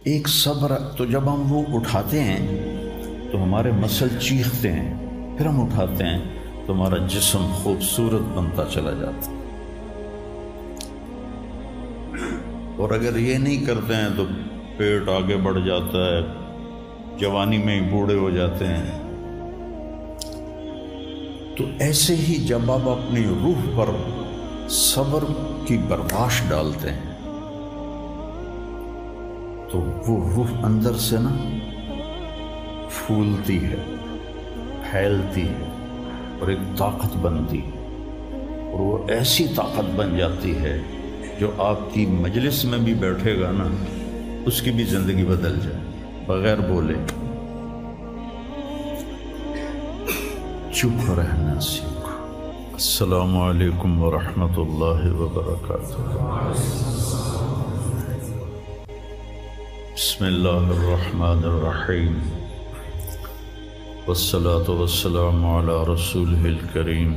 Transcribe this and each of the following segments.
ایک صبر. تو جب ہم وہ اٹھاتے ہیں تو ہمارے مسل چیختے ہیں، پھر ہم اٹھاتے ہیں تو ہمارا جسم خوبصورت بنتا چلا جاتا ہے. اور اگر یہ نہیں کرتے ہیں تو پیٹ آگے بڑھ جاتا ہے، جوانی میں ہی بوڑھے ہو جاتے ہیں. تو ایسے ہی جب آپ اپنی روح پر صبر کی برداشت ڈالتے ہیں تو وہ روح اندر سے نا پھولتی ہے، پھیلتی ہے اور ایک طاقت بنتی ہے. اور وہ ایسی طاقت بن جاتی ہے جو آپ کی مجلس میں بھی بیٹھے گا نا، اس کی بھی زندگی بدل جائے بغیر بولے. چپ رہنا سیکھو. السلام علیکم ورحمۃ اللہ وبرکاتہ. بسم اللہ الرحمن الرحیم والصلاة والسلام علی رسولہ الکریم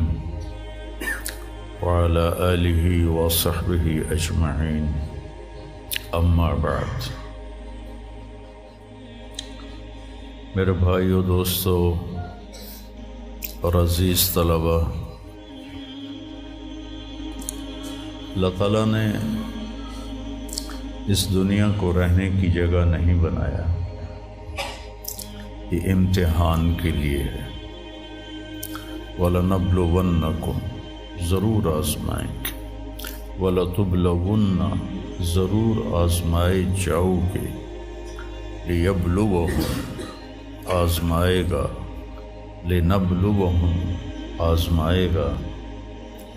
وعلی آلہ وصحبہ اجمعین. اما بعد. میرے بھائیو، دوستو اور عزیز طلبہ، اللہ تعالیٰ نے اس دنیا کو رہنے کی جگہ نہیں بنایا، یہ امتحان کے لیے ہے. وَلَنَبْلُوَنَّكُمْ، ضرور آزمائیں گے. وَلَتُبْلَوُنَّ، ضرور آزمائے جاؤ گے. لِيَبْلُوَهُمْ، آزمائے گا. لِنَبْلُوَهُمْ، آزمائے گا.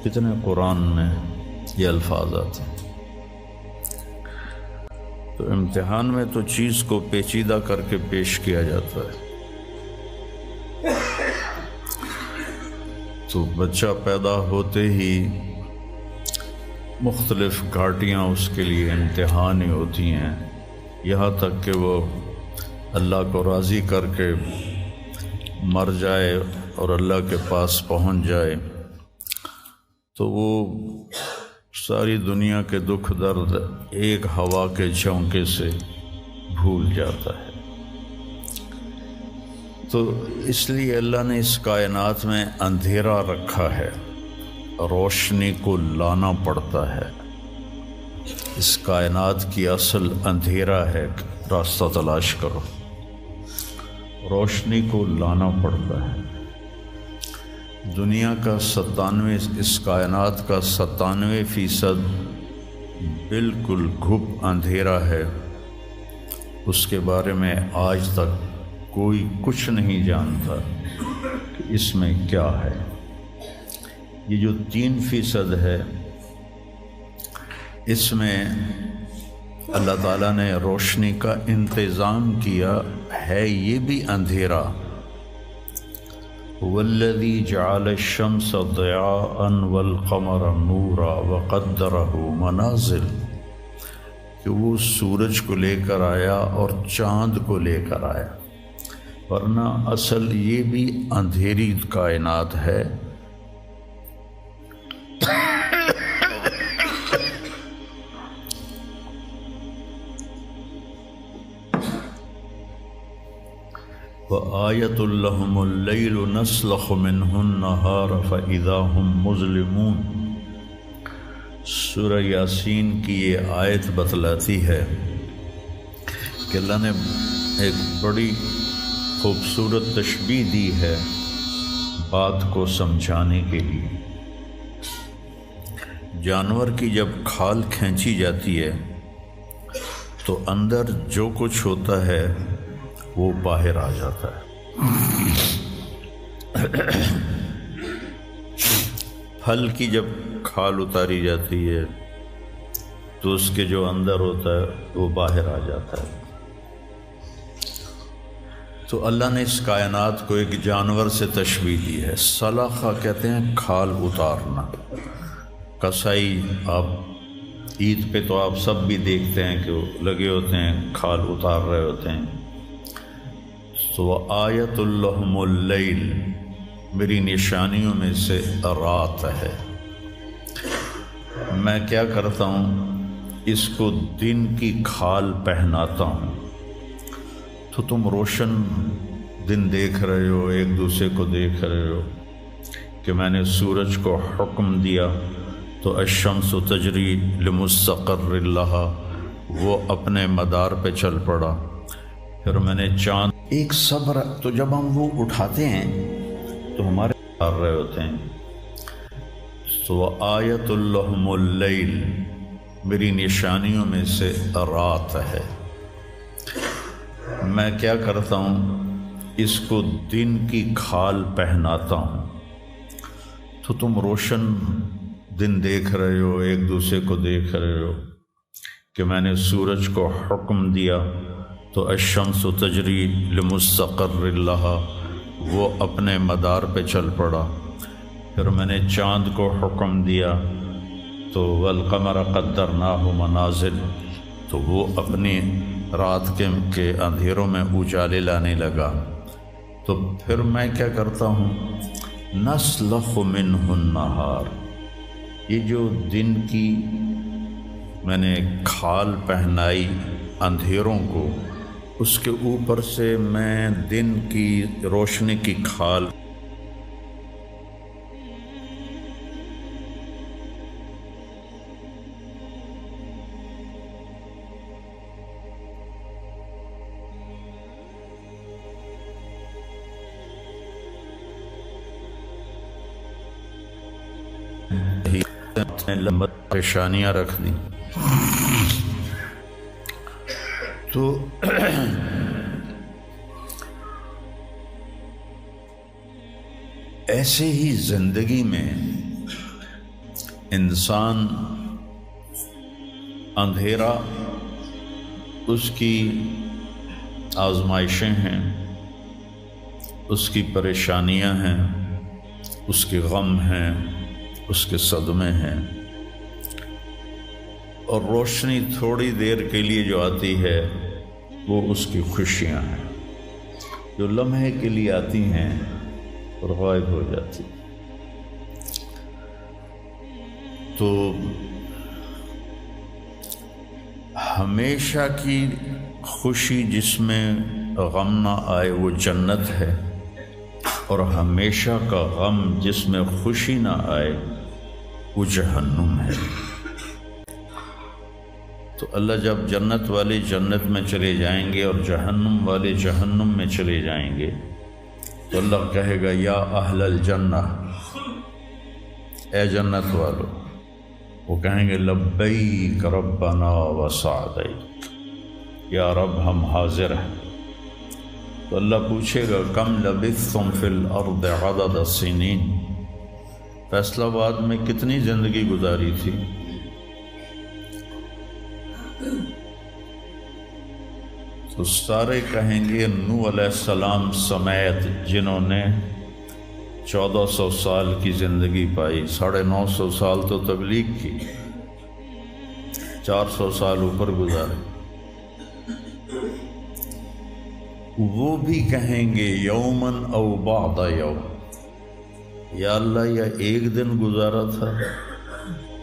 کتنے قرآن میں یہ الفاظ آتے ہیں. تو امتحان میں تو چیز کو پیچیدہ کر کے پیش کیا جاتا ہے. تو بچہ پیدا ہوتے ہی مختلف گھاٹیاں اس کے لیے امتحان ہی ہوتی ہیں، یہاں تک کہ وہ اللہ کو راضی کر کے مر جائے اور اللہ کے پاس پہنچ جائے تو وہ ساری دنیا کے دکھ درد ایک ہوا کے جھونکے سے بھول جاتا ہے. تو اس لیے اللہ نے اس کائنات میں اندھیرا رکھا ہے، روشنی کو لانا پڑتا ہے. اس کائنات کی اصل اندھیرا ہے، راستہ تلاش کرو. روشنی کو لانا پڑتا ہے. دنیا کا 97، اس کائنات کا 97% بالکل گھپ اندھیرا ہے. اس کے بارے میں آج تک کوئی کچھ نہیں جانتا کہ اس میں کیا ہے. یہ جو 3% ہے، اس میں اللہ تعالیٰ نے روشنی کا انتظام کیا ہے. یہ بھی اندھیرا. والذی جعل الشمس ضیاء والقمر نورا وقدرہ منازل، کہ وہ سورج کو لے کر آیا اور چاند کو لے کر آیا. ورنہ اصل یہ بھی اندھیری کائنات ہے. وَآیَةٌ لَهُمُ اللَّيْلُ نَسْلَخُ مِنْهُ النَّهَارَ فَإِذَا هُمْ مُظْلِمُونَ. سورہ یاسین کی یہ آیت بتلاتی ہے کہ اللہ نے ایک بڑی خوبصورت تشبیہ دی ہے بات کو سمجھانے کے لیے. جانور کی جب کھال کھینچی جاتی ہے تو اندر جو کچھ ہوتا ہے وہ باہر آ جاتا ہے. پھل کی جب کھال اتاری جاتی ہے تو اس کے جو اندر ہوتا ہے وہ باہر آ جاتا ہے. تو اللہ نے اس کائنات کو ایک جانور سے تشبیہ دی ہے. سلخہ کہتے ہیں کھال اتارنا. کسائی آپ عید پہ تو آپ سب بھی دیکھتے ہیں کہ وہ لگے ہوتے ہیں، کھال اتار رہے ہوتے ہیں. تو آیت لہم اللیل، میری نشانیوں میں سے رات ہے. میں کیا کرتا ہوں، اس کو دن کی کھال پہناتا ہوں. تو تم روشن دن دیکھ رہے ہو، ایک دوسرے کو دیکھ رہے ہو کہ میں نے سورج کو حکم دیا تو الشمس تجری لمستقر لہا، وہ اپنے مدار پہ چل پڑا۔ پھر میں نے چاند ایک صبر، تو جب ہم وہ اٹھاتے ہیں تو ہمارے آ رہے ہوتے ہیں۔ تو آیت اللہم اللیل، میری نشانیوں میں سے رات ہے۔ میں کیا کرتا ہوں، اس کو دن کی کھال پہناتا ہوں، تو تم روشن دن دیکھ رہے ہو، ایک دوسرے کو دیکھ رہے ہو کہ میں نے سورج کو حکم دیا تو الشمس تجری لمستقر لہا، وہ اپنے مدار پہ چل پڑا۔ پھر میں نے چاند کو حکم دیا تو والقمر قدرناہ منازل، تو وہ اپنی رات کے اندھیروں میں اجالے لانے لگا۔ تو پھر میں کیا کرتا ہوں، نسلخ منہ النہار، یہ جو دن کی میں نے کھال پہنائی اندھیروں کو، اس کے اوپر سے میں دن کی روشنی کی کھال لمبا پریشانیاں رکھ دی۔ تو ایسے ہی زندگی میں انسان اندھیرا اس کی آزمائشیں ہیں، اس کی پریشانیاں ہیں، اس کے غم ہیں، اس کے صدمے ہیں، اور روشنی تھوڑی دیر کے لیے جو آتی ہے وہ اس کی خوشیاں ہیں، جو لمحے کے لیے آتی ہیں اور غائب ہو جاتی۔ تو ہمیشہ کی خوشی جس میں غم نہ آئے وہ جنت ہے، اور ہمیشہ کا غم جس میں خوشی نہ آئے وہ جہنم ہے۔ تو اللہ جب جنت والے جنت میں چلے جائیں گے اور جہنم والے جہنم میں چلے جائیں گے تو اللہ کہے گا یا اہل الجنہ، اے جنت والو، وہ کہیں گے لبیک ربنا وسعدیک، یا رب ہم حاضر ہیں۔ تو اللہ پوچھے گا کم لبثتم فی الارض عدد السنین، فیصلہ آباد میں کتنی زندگی گزاری تھی؟ تو سارے کہیں گے نوح علیہ السلام سمیت، جنہوں نے 1400 سال کی زندگی پائی، 950 سال تو تبلیغ کی، 400 سال اوپر گزارے، وہ بھی کہیں گے یومن او بعد یوم، یا اللہ یا ایک دن گزارا تھا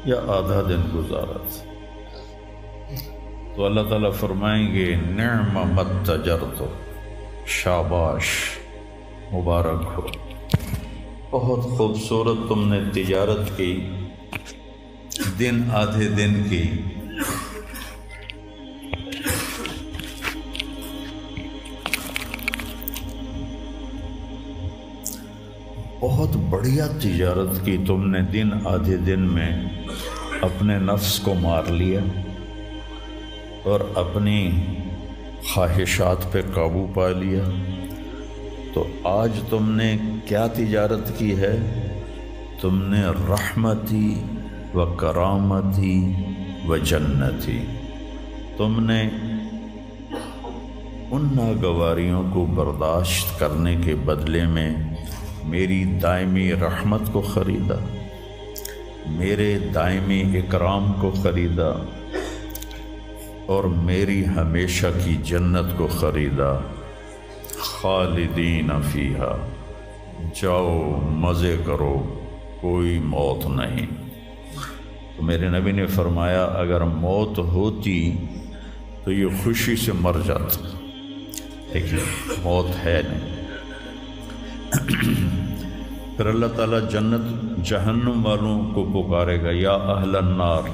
یا آدھا دن گزارا تھا۔ تو اللہ تعالیٰ فرمائیں گے نعم متجرت، شاباش، مبارک ہو، بہت خوبصورت تم نے تجارت کی، دن آدھے دن کی، بہت بڑھیا تجارت کی تم نے، دن آدھے دن میں اپنے نفس کو مار لیا اور اپنی خواہشات پہ قابو پا لیا۔ تو آج تم نے کیا تجارت کی ہے؟ تم نے رحمتی و کرامتی و جنتی، تم نے ان ناگواریوں کو برداشت کرنے کے بدلے میں میری دائمی رحمت کو خریدا، میرے دائمی اکرام کو خریدا، اور میری ہمیشہ کی جنت کو خریدا۔ خالدین فیہا، جاؤ مزے کرو، کوئی موت نہیں۔ تو میرے نبی نے فرمایا اگر موت ہوتی تو یہ خوشی سے مر جاتا، لیکن موت ہے نہیں۔ پھر اللہ تعالیٰ جنت جہنم والوں کو پکارے گا، یا اہل النار،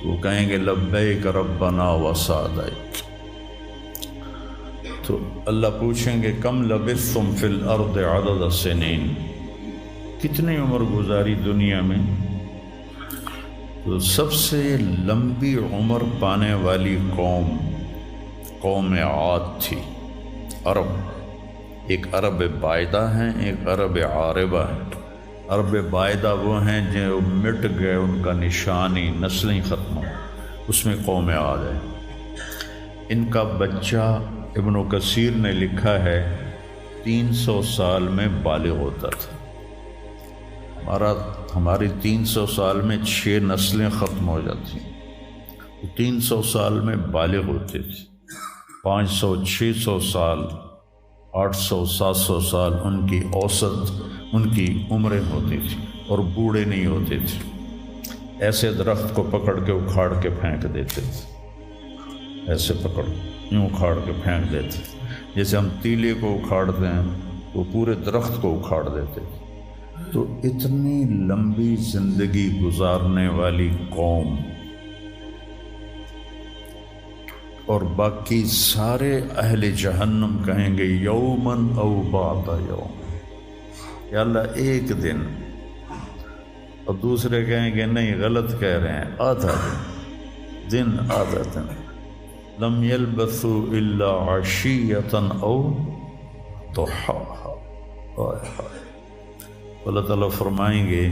وہ کہیں گے لبیک ربنا وسعدیک۔ تو اللہ پوچھیں گے کم لبثتم فی الارض عدد السنین، کتنی عمر گزاری دنیا میں؟ تو سب سے لمبی عمر پانے والی قوم عاد تھی، عرب۔ ایک عرب بائدہ ہیں، ایک عرب عاربہ ہیں۔ عرب بائدہ وہ ہیں جو مٹ گئے، ان کا نشانی نسلیں ختم ہو، اس میں قوم عاد ہے۔ ان کا بچہ ابن کثیر نے لکھا ہے 300 سال میں بالغ ہوتا تھا۔ ہماری 300 سال میں 6 نسلیں ختم ہو جاتی ہیں، 300 سال میں بالغ ہوتے تھے۔ 500 600 سال 800 700 سال ان کی اوسط ان کی عمریں ہوتی تھی، اور بوڑھے نہیں ہوتے تھے۔ ایسے درخت کو پکڑ کے اکھاڑ کے پھینک دیتے تھے، ایسے پکڑ یوں اکھاڑ کے پھینک دیتے تھے، جیسے ہم تیلے کو اکھاڑتے ہیں وہ پورے درخت کو اکھاڑ دیتے تھے۔ تو اتنی لمبی زندگی گزارنے والی قوم، اور باقی سارے اہل جہنم کہیں گے یومن او بعد یوم، یا اللہ ایک دن، اور دوسرے کہیں گے نہیں غلط کہہ رہے ہیں، آدھا دن آدھا دن۔ لم یلبثوا الا عشیۃ او ضحاہا۔ اللہ تعالیٰ فرمائیں گے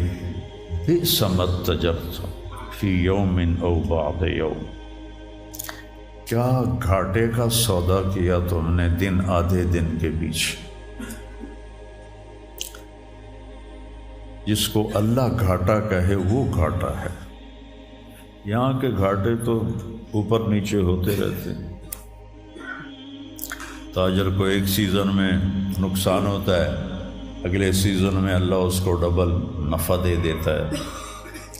بئس ما اتجرتم فی یوم او بعد یوم، کیا گھاٹے کا سودا کیا تم نے دن آدھے دن کے بیچ۔ جس کو اللہ گھاٹا کہے وہ گھاٹا ہے، یہاں کے گھاٹے تو اوپر نیچے ہوتے رہتے ہیں۔ تاجر کو ایک سیزن میں نقصان ہوتا ہے، اگلے سیزن میں اللہ اس کو ڈبل نفع دے دیتا ہے،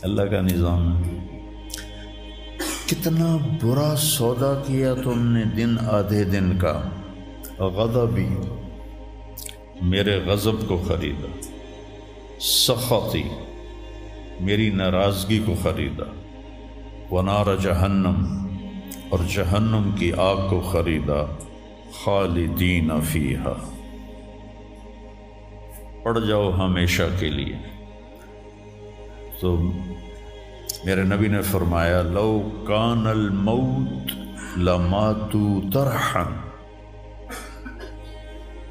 اللہ کا نظام ہے۔ کتنا برا سودا کیا تم نے دن آدھے دن کا۔ غضبی، میرے غضب کو خریدا، سخطی، میری ناراضگی کو خریدا، ونار جہنم، اور جہنم کی آگ کو خریدا، خالدین فیہا، پڑ جاؤ ہمیشہ کے لیے۔ تو میرے نبی نے فرمایا لو کان الموت لماتوا طرحا،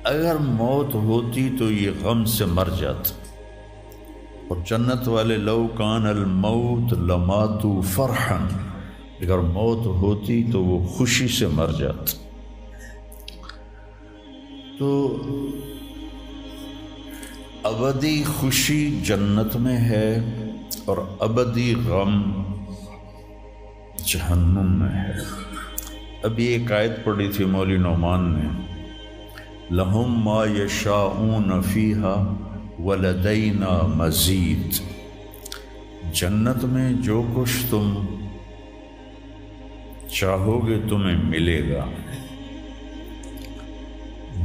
اگر موت ہوتی تو یہ غم سے مر جاتے۔ اور جنت والے لو کان الموت لماتوا فرحا، اگر موت ہوتی تو وہ خوشی سے مر جاتے۔ تو ابدی خوشی جنت میں ہے، اور ابدی غم جہنم میں ہے۔ ابھی ایک آیت پڑھی تھی مولی نعمان نے، لہم ما یشاءون فیہا ولدینا مزید، جنت میں جو کچھ تم چاہو گے تمہیں ملے گا،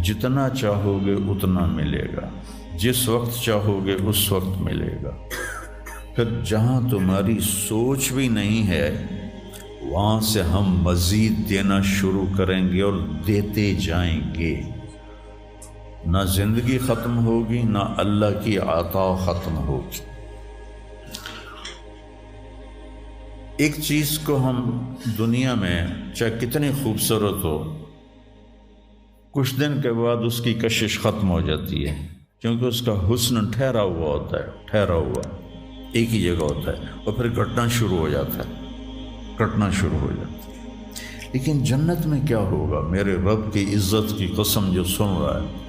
جتنا چاہو گے اتنا ملے گا، جس وقت چاہو گے اس وقت ملے گا۔ پھر جہاں تمہاری سوچ بھی نہیں ہے وہاں سے ہم مزید دینا شروع کریں گے اور دیتے جائیں گے۔ نہ زندگی ختم ہوگی، نہ اللہ کی عطا ختم ہوگی۔ ایک چیز کو ہم دنیا میں چاہے کتنی خوبصورت ہو، کچھ دن کے بعد اس کی کشش ختم ہو جاتی ہے، کیونکہ اس کا حسن ٹھہرا ہوا ہوتا ہے، ٹھہرا ہوا ایک ہی جگہ ہوتا ہے، اور پھر کٹنا شروع ہو جاتا ہے، کٹنا شروع ہو جاتا ہے۔ لیکن جنت میں کیا ہوگا؟ میرے رب کی عزت کی قسم جو سن رہا ہے،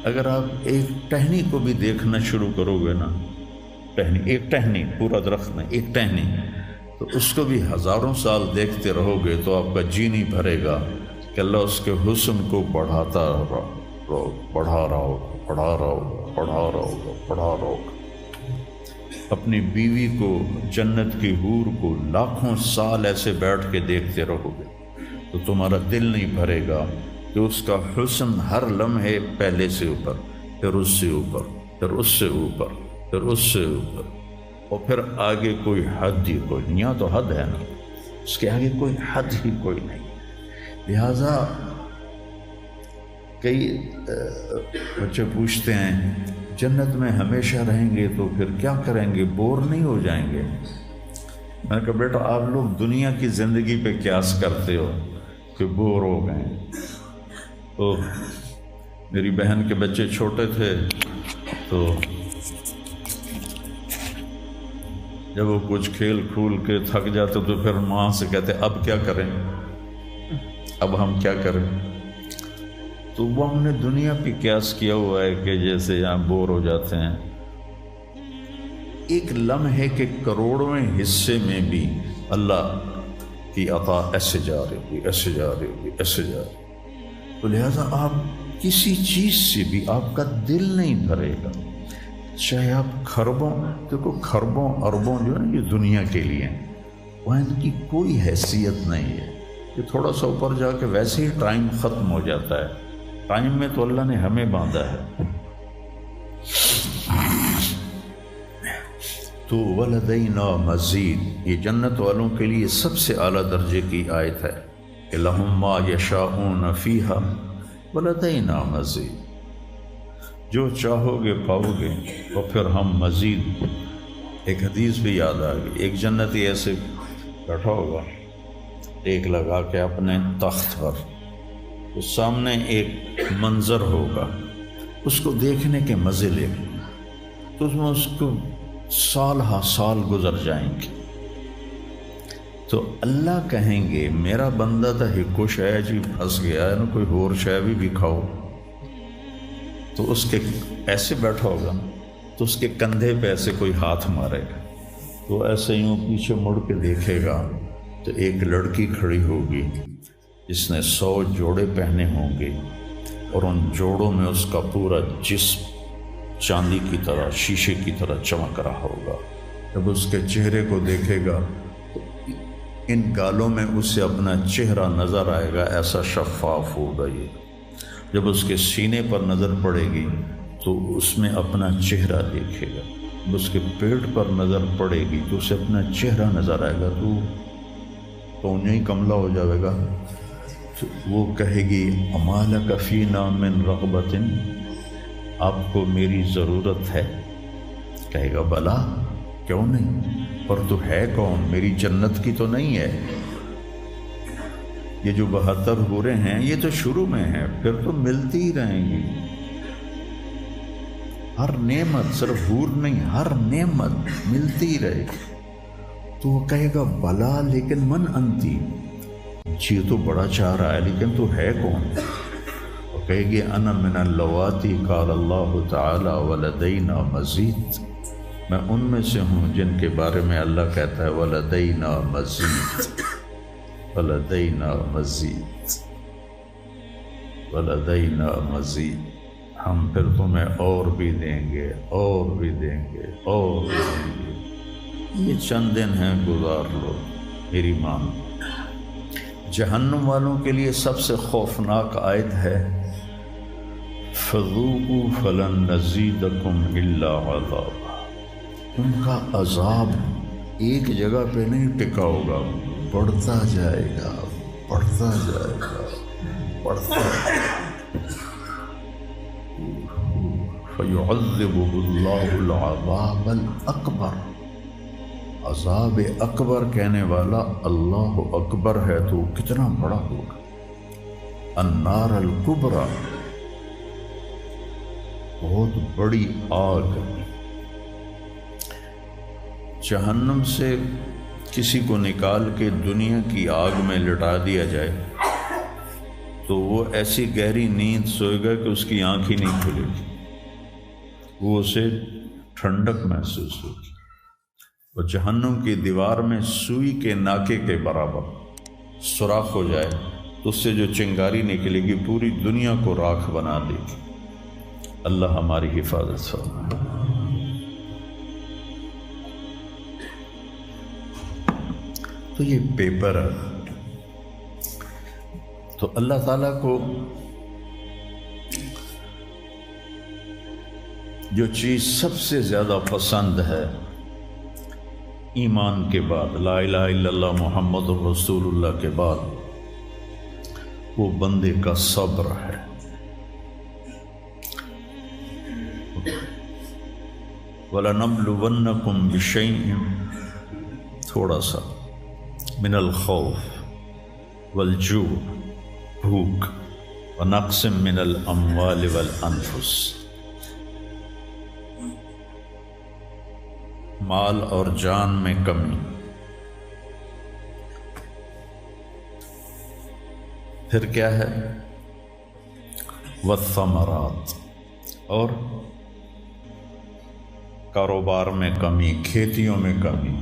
اگر آپ ایک ٹہنی کو بھی دیکھنا شروع کرو گے نا، ایک ٹہنی، پورا درخت نہیں، ایک ٹہنی، تو اس کو بھی ہزاروں سال دیکھتے رہو گے تو آپ کا جی نہیں بھرے گا کہ اللہ اس کے حسن کو بڑھاتا رہو، بڑھا رہا ہوگا، بڑھا رہا ہوگا، بڑھا رہا ہوگا، بڑھا رہا ہوگا۔ اپنی بیوی کو، جنت کی حور کو لاکھوں سال ایسے بیٹھ کے دیکھتے رہو گے، تو تمہارا دل نہیں بھرے گا کہ اس کا حسن ہر لمحے پہلے سے اوپر، پھر اس سے اوپر، پھر اس سے اوپر، پھر اس سے اوپر، اور پھر آگے کوئی حد ہی کوئی نہیں۔ یہاں تو حد ہے نا، اس کے آگے کوئی حد ہی کوئی نہیں۔ لہٰذا کئی بچے پوچھتے ہیں جنت میں ہمیشہ رہیں گے تو پھر کیا کریں گے، بور نہیں ہو جائیں گے؟ میں نے کہا بیٹا آپ لوگ دنیا کی زندگی پہ قیاس کرتے ہو کہ بور ہو گئے۔ تو میری بہن کے بچے چھوٹے تھے تو جب وہ کچھ کھیل کھول کے تھک جاتے تو پھر ماں سے کہتے اب کیا کریں، اب ہم کیا کریں؟ تو وہ ہم نے دنیا پہ قیاس کیا ہوا ہے کہ جیسے یہاں بور ہو جاتے ہیں۔ ایک لمحے کے کروڑویں حصے میں بھی اللہ کی عطا ایسے جا رہی ہوگی، ایسے جا رہی ہوگی، ایسے جا رہی۔ تو لہٰذا آپ کسی چیز سے بھی آپ کا دل نہیں بھرے گا، چاہے آپ کھربوں، دیکھو کھربوں اربوں جو ہے نا یہ دنیا کے لیے ہیں، وہاں ان کی کوئی حیثیت نہیں ہے۔ یہ تھوڑا سا اوپر جا کے ویسے ہی ٹائم ختم ہو جاتا ہے۔ ٹائم میں تو اللہ نے ہمیں باندھا ہے۔ تو ولدینا مزید، یہ جنت والوں کے لیے سب سے اعلیٰ درجے کی آیت ہے کہ لہم ما یشاءون فیہا ولدینا مزید، جو چاہو گے پاؤ گے، اور پھر ہم مزید۔ ایک حدیث بھی یاد آ گئی، ایک جنتی ایسے بیٹھا ہوگا ایک لگا کے اپنے تخت پر، تو سامنے ایک منظر ہوگا، اس کو دیکھنے کے مزے لے، تو اس میں اس کو سال ہا سال گزر جائیں گے۔ تو اللہ کہیں گے میرا بندہ تھا ہکو شے جی پھنس گیا ہے نا، کوئی اور شے بھی کھاؤ۔ تو اس کے ایسے بیٹھا ہوگا تو اس کے کندھے پہ ایسے کوئی ہاتھ مارے گا، تو ایسے یوں پیچھے مڑ کے دیکھے گا تو ایک لڑکی کھڑی ہوگی جس نے 100 جوڑے پہنے ہوں گے، اور ان جوڑوں میں اس کا پورا جسم چاندی کی طرح، شیشے کی طرح چمک رہا ہوگا۔ جب اس کے چہرے کو دیکھے گا تو ان گالوں میں اسے اپنا چہرہ نظر آئے گا، ایسا شفاف ہوگا یہ۔ جب اس کے سینے پر نظر پڑے گی تو اس میں اپنا چہرہ دیکھے گا، جب اس کے پیٹ پر نظر پڑے گی تو اسے اپنا چہرہ نظر آئے گا، تو انہیں ہی کملا ہو جائے گا۔ تو وہ کہے گی اما لک فینا من رغبۃ، آپ کو میری ضرورت ہے؟ کہے گا بلا، کیوں نہیں، پر تو ہے کون، میری جنت کی تو نہیں ہے۔ یہ جو 72 حوریں ہیں یہ تو شروع میں ہیں، پھر تو ملتی ہی رہیں گی۔ ہر نعمت، صرف حور نہیں، ہر نعمت ملتی ہی رہے گی۔ تو وہ کہے گا بلا لیکن من انتی، جی تو بڑا چاہ رہا ہے لیکن تو ہے کون؟ وہ کہے گی انا من اللواتی قال اللہ تعالی ولدینا مزید، میں ان میں سے ہوں جن کے بارے میں اللہ کہتا ہے ولدینا مزید، ولدینا مزید، ولدینا مزید، ہم پھر تمہیں اور بھی دیں گے، اور بھی دیں گے، اور بھی دیں گے۔ یہ چند دن ہیں، گزار لو، میری مان۔ جہنم والوں کے لیے سب سے خوفناک آیت ہے فَذُوقُوا فَلَن نَّزِيدَكُمْ إِلَّا عَذَابًا، ان کا عذاب ایک جگہ پہ نہیں ٹکا ہوگا، بڑھتا جائے گا، بڑھتا جائے گا، بڑھتا جائے گا۔ فَيُعَذِّبُهُ اللَّهُ الْعَذَابَ الْأَكْبَرَ، عذاب اکبر کہنے والا اللہ اکبر ہے تو وہ کتنا بڑا ہوگا۔ النار الکبریٰ، بہت بڑی آگ۔ جہنم سے کسی کو نکال کے دنیا کی آگ میں لٹا دیا جائے تو وہ ایسی گہری نیند سوئے گا کہ اس کی آنکھ ہی نہیں کھلے گی، وہ اسے ٹھنڈک محسوس ہوگی۔ اور جہنم کی دیوار میں سوئی کے ناکے کے برابر سوراخ ہو جائے تو اس سے جو چنگاری نکلے گی پوری دنیا کو راکھ بنا دے گی۔ اللہ ہماری حفاظت فرمائے۔ تو یہ پیپر ہے، تو اللہ تعالیٰ کو جو چیز سب سے زیادہ پسند ہے ایمان کے بعد، لا الہ الا اللہ محمد رسول اللہ کے بعد، وہ بندے کا صبر ہے۔ وَلَنَبْلُوَنَّكُمْ بِشَيْءٍ، تھوڑا سا، من الخوف والجوع، بھوک، ونقص من الاموال والانفس، مال اور جان میں کمی، پھر کیا ہے؟ والثمرات، اور کاروبار میں کمی، کھیتیوں میں کمی،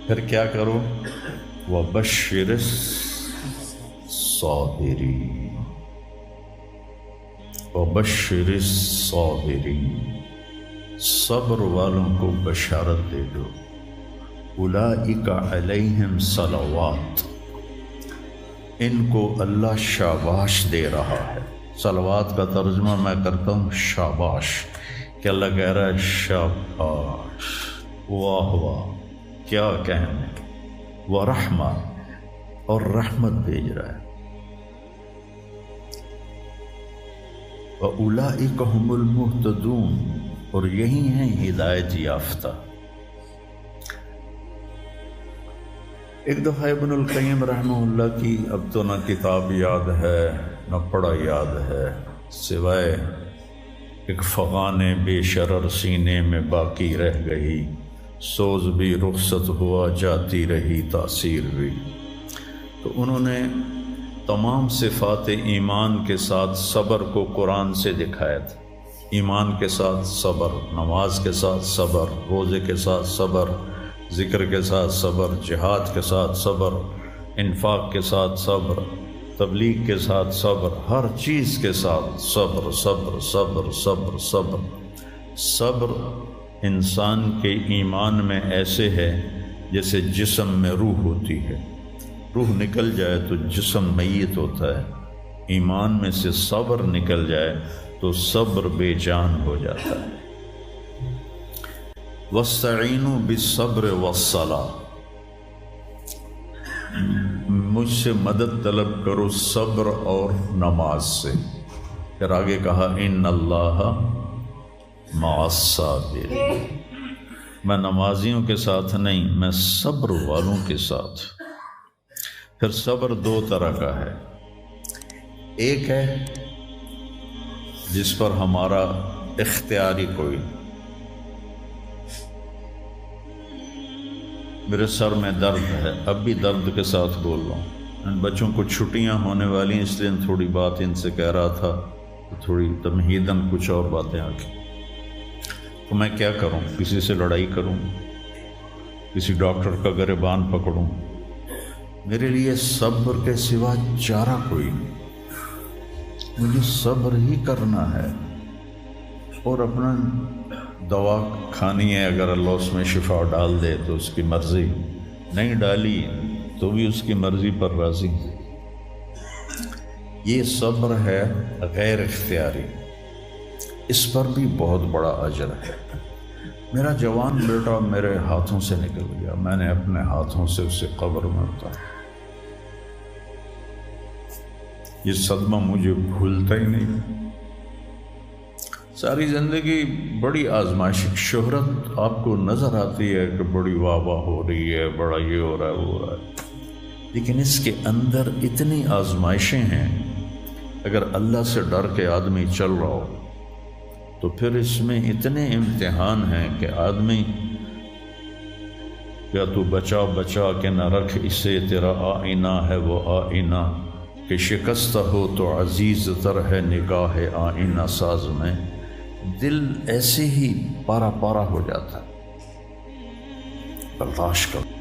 پھر کیا کرو؟ وَبَشِّرِ الصَّابِرِينَ، وَبَشِّرِ الصَّابِرِينَ، صبر والوں کو بشارت دے دو۔ اولئک علیہم صلوات، ان کو اللہ شاباش دے رہا ہے۔ صلوات کا ترجمہ میں کرتا ہوں شاباش، کہ اللہ کہہ رہا ہے شاباش، واہ واہ، کیا کہنے، ورحمہ، اور رحمت بھیج رہا ہے۔ وَأُولَئِكَ هُمُ الْمُهْتَدُونَ، اور یہی ہیں ہدایت یافتہ۔ ایک دفعہ ابن القیم رحمہ اللہ کی اب تو نہ کتاب یاد ہے نہ پڑھا یاد ہے، سوائے ایک فغان بے شرر سینے میں باقی رہ گئی، سوز بھی رخصت ہوا جاتی رہی تاثیر بھی۔ تو انہوں نے تمام صفات ایمان کے ساتھ صبر کو قرآن سے دکھایا تھا۔ ایمان کے ساتھ صبر، نماز کے ساتھ صبر، روزے کے ساتھ صبر، ذکر کے ساتھ صبر، جہاد کے ساتھ صبر، انفاق کے ساتھ صبر، تبلیغ کے ساتھ صبر، ہر چیز کے ساتھ صبر صبر صبر صبر صبر۔ صبر انسان کے ایمان میں ایسے ہے جیسے جسم میں روح ہوتی ہے، روح نکل جائے تو جسم میت ہوتا ہے، ایمان میں سے صبر نکل جائے تو صبر بے جان ہو جاتا ہے۔ وَاسْتَعِینُوا بِالصَّبْرِ وَالصَّلَاةِ، مجھ سے مدد طلب کرو صبر اور نماز سے۔ پھر آگے کہا اِنَّ اللَّهَ مَعَ الصَّابِرِينَ، میں نمازیوں کے ساتھ نہیں، میں صبر والوں کے ساتھ۔ پھر صبر دو طرح کا ہے، ایک ہے جس پر ہمارا اختیاری کوئی، میرے سر میں درد ہے، اب بھی درد کے ساتھ بول رہا ہوں، ان بچوں کو چھٹیاں ہونے والی ہیں، اس لیے تھوڑی بات ان سے کہہ رہا تھا، تھوڑی تمہیداً کچھ اور باتیں آ گئی۔ تو میں کیا کروں؟ کسی سے لڑائی کروں؟ کسی ڈاکٹر کا گریبان پکڑوں؟ میرے لیے صبر کے سوا چارہ کوئی نہیں، مجھے صبر ہی کرنا ہے، اور اپنا دوا کھانی ہے، اگر اللہ اس میں شفا ڈال دے تو اس کی مرضی، نہیں ڈالی تو بھی اس کی مرضی پر راضی۔ یہ صبر ہے غیر اختیاری، اس پر بھی بہت بڑا اجر ہے۔ میرا جوان بیٹا میرے ہاتھوں سے نکل گیا، میں نے اپنے ہاتھوں سے اسے قبر میں اتارا، یہ صدمہ مجھے بھولتا ہی نہیں۔ ساری زندگی بڑی آزمائش، شہرت آپ کو نظر آتی ہے کہ بڑی واہ واہ ہو رہی ہے، بڑا یہ ہو رہا ہے وہ ہو رہا ہے، لیکن اس کے اندر اتنی آزمائشیں ہیں، اگر اللہ سے ڈر کے آدمی چل رہا ہو تو پھر اس میں اتنے امتحان ہیں کہ آدمی کیا تو بچا بچا کے نہ رکھ اسے، تیرا آئینہ ہے وہ آئینہ، کہ شکستہ ہو تو عزیز تر ہے نگاہ آئینہ ساز میں۔ دل ایسے ہی پارا پارا ہو جاتا ہے، برداشت کرو۔